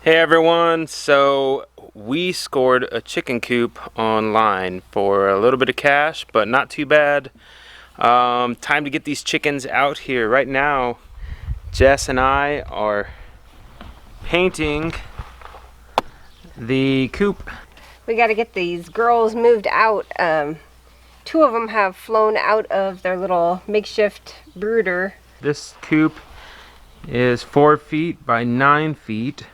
Hey everyone, so we scored a chicken coop online for a little bit of cash, but not too bad. Time to get these chickens out here. Right now, Jess and I are painting the coop. We got to get these girls moved out. Two of them have flown out of their little makeshift brooder. This coop is 4 feet by 9 feet.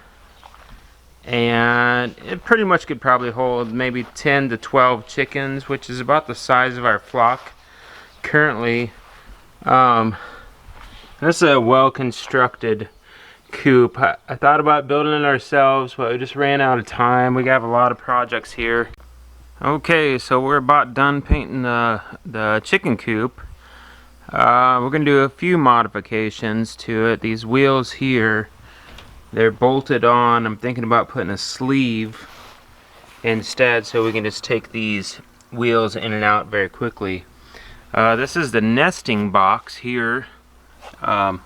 And it pretty much could probably hold maybe 10 to 12 chickens, which is about the size of our flock currently. This is a well-constructed coop. I thought about building it ourselves, but we just ran out of time. We have a lot of projects here. Okay, so we're about done painting the chicken coop. We're gonna do a few modifications to it. These wheels here, they're bolted on. I'm thinking about putting a sleeve instead so we can just take these wheels in and out very quickly. This is the nesting box here. So I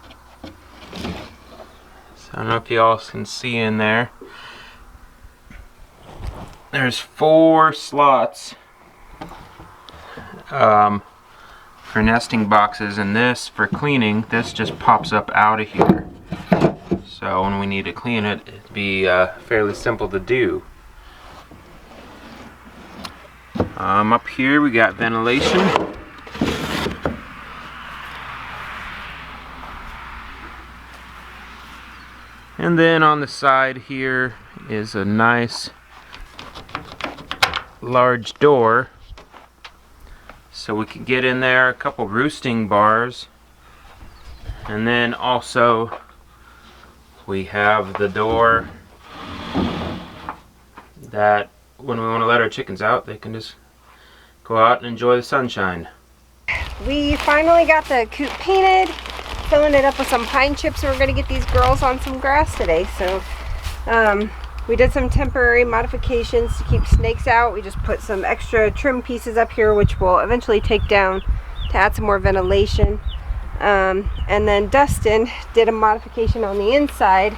don't know if you all can see in there. There's 4 slots for nesting boxes, and this for cleaning. This just pops up out of here. So when we need to clean it, it'd be fairly simple to do. Up here we got ventilation. And then on the side here is a nice large door, so we can get in there, a couple roosting bars, and then also we have the door that when we want to let our chickens out, they can just go out and enjoy the sunshine. We finally got the coop painted, filling it up with some pine chips, and we're going to get these girls on some grass today. So we did some temporary modifications to keep snakes out. We just put some extra trim pieces up here, which we'll eventually take down to add some more ventilation. And then Dustin did a modification on the inside.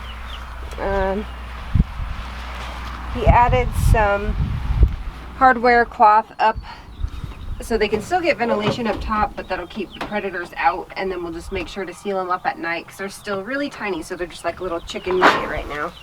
He added some hardware cloth up so they can still get ventilation up top, but that'll keep the predators out, and then we'll just make sure to seal them up at night because they're still really tiny, so they're just like a little chicken nugget right now.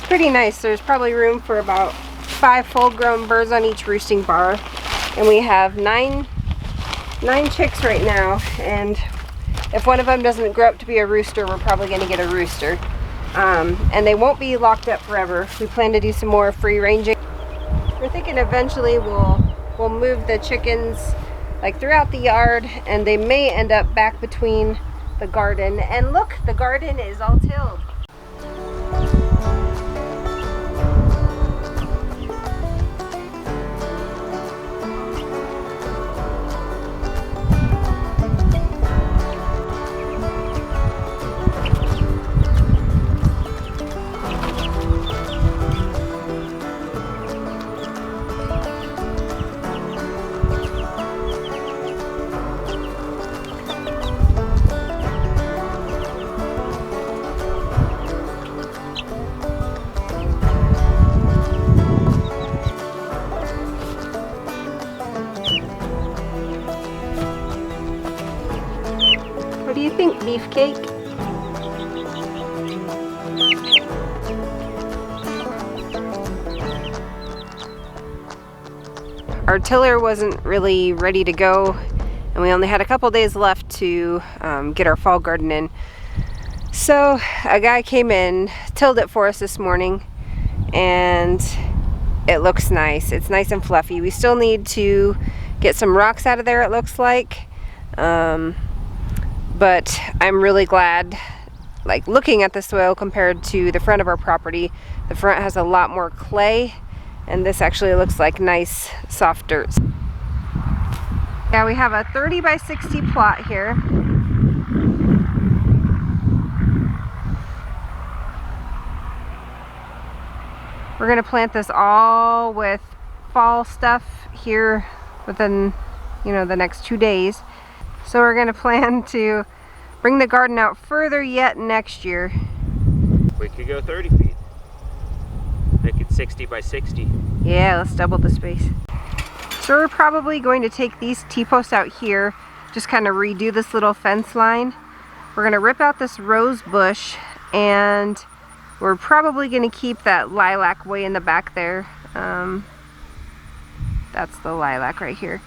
Pretty nice. There's probably room for about 5 full-grown birds on each roosting bar, and we have nine chicks right now, and if one of them doesn't grow up to be a rooster, we're probably going to get a rooster. And they won't be locked up forever. We plan to do some more free ranging. We're thinking eventually we'll move the chickens like throughout the yard, and they may end up back between the garden. And look, the garden is all tilled. What do you think, Beefcake? Our tiller wasn't really ready to go, and we only had a couple days left to get our fall garden in. So a guy came in, tilled it for us this morning, and it looks nice. It's nice and fluffy. We still need to get some rocks out of there, it looks like. But I'm really glad, like looking at the soil compared to the front of our property. The front has a lot more clay, and this actually looks like nice soft dirt. Yeah, we have a 30 by 60 plot here. We're gonna plant this all with fall stuff here within, you know, the next 2 days. So we're gonna plan to bring the garden out further yet next year. We could go 30 feet. Make it 60 by 60. Yeah, let's double the space. So we're probably going to take these T-posts out here, just kind of redo this little fence line. We're gonna rip out this rose bush, and we're probably gonna keep that lilac way in the back there. That's the lilac right here.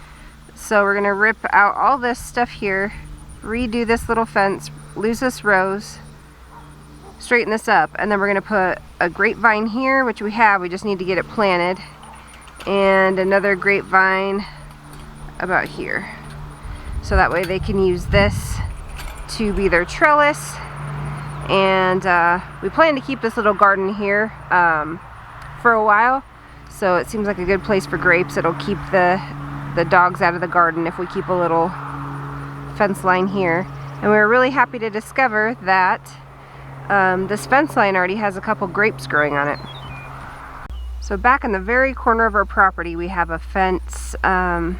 So we're gonna rip out all this stuff here, redo this little fence, lose this rose, straighten this up, and then we're gonna put a grapevine here, which we have, we just need to get it planted, and another grapevine about here. So that way they can use this to be their trellis. And we plan to keep this little garden here for a while, so it seems like a good place for grapes. It'll keep the dogs out of the garden if we keep a little fence line here. And we were really happy to discover that this fence line already has a couple grapes growing on it. So back in the very corner of our property we have a fence, and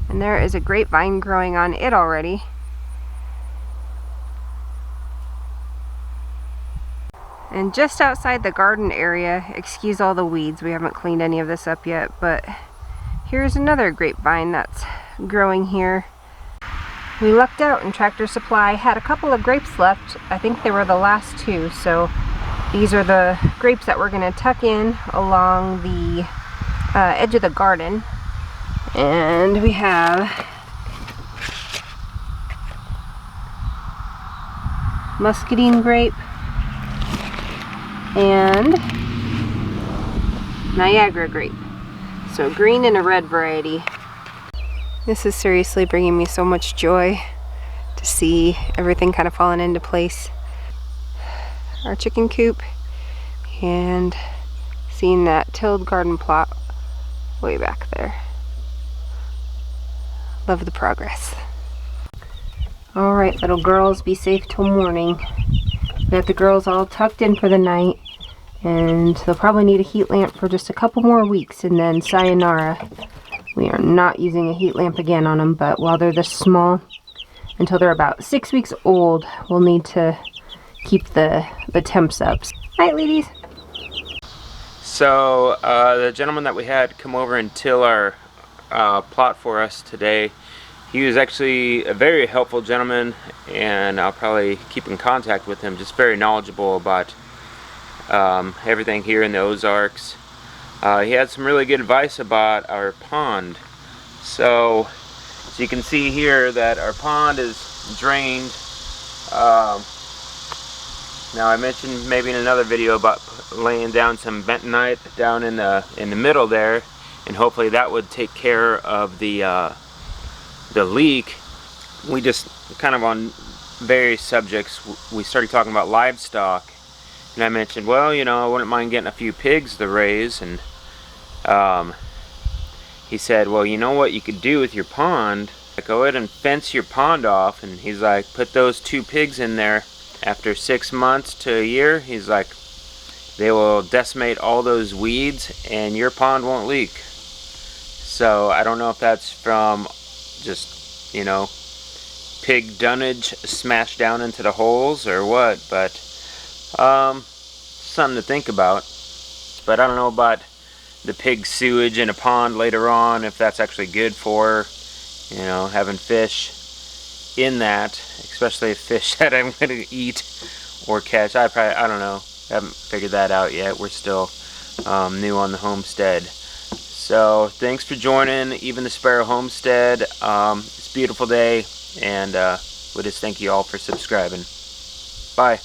there is a grapevine growing on it already. And just outside the garden area, excuse all the weeds, we haven't cleaned any of this up yet, but here's another grapevine that's growing here. We lucked out and Tractor Supply had a couple of grapes left. I think they were the last two, so these are the grapes that we're going to tuck in along the edge of the garden. And we have muscadine grape and Niagara grape. So green and a red variety. This is seriously bringing me so much joy to see everything kind of falling into place. Our chicken coop and seeing that tilled garden plot way back there. Love the progress. Alright, little girls, be safe till morning. We got the girls all tucked in for the night, and they'll probably need a heat lamp for just a couple more weeks, and then sayonara. We are not using a heat lamp again on them, but while they're this small, until they're about 6 weeks old, we'll need to keep the temps up. Night, ladies. So the gentleman that we had come over and till our plot for us today, he was actually a very helpful gentleman, and I'll probably keep in contact with him. Just very knowledgeable about everything here in the Ozarks. He had some really good advice about our pond. So you can see here that our pond is drained. Now I mentioned maybe in another video about laying down some bentonite down in the middle there, and hopefully that would take care of the leak. We just kind of on various subjects, we started talking about livestock, and I mentioned, well, you know, I wouldn't mind getting a few pigs to raise, and he said, well, you know what you could do with your pond? Go ahead and fence your pond off. And he's like, put those 2 pigs in there. After 6 months to a year, he's like, they will decimate all those weeds and your pond won't leak. So I don't know if that's from just, you know, pig dunnage smashed down into the holes or what, but something to think about. But I don't know about the pig sewage in a pond later on, if that's actually good for, you know, having fish in that, especially fish that I'm going to eat or catch. I don't know, haven't figured that out yet. We're still new on the homestead. So thanks for joining Even the Sparrow Homestead. It's a beautiful day, and we just thank you all for subscribing. Bye.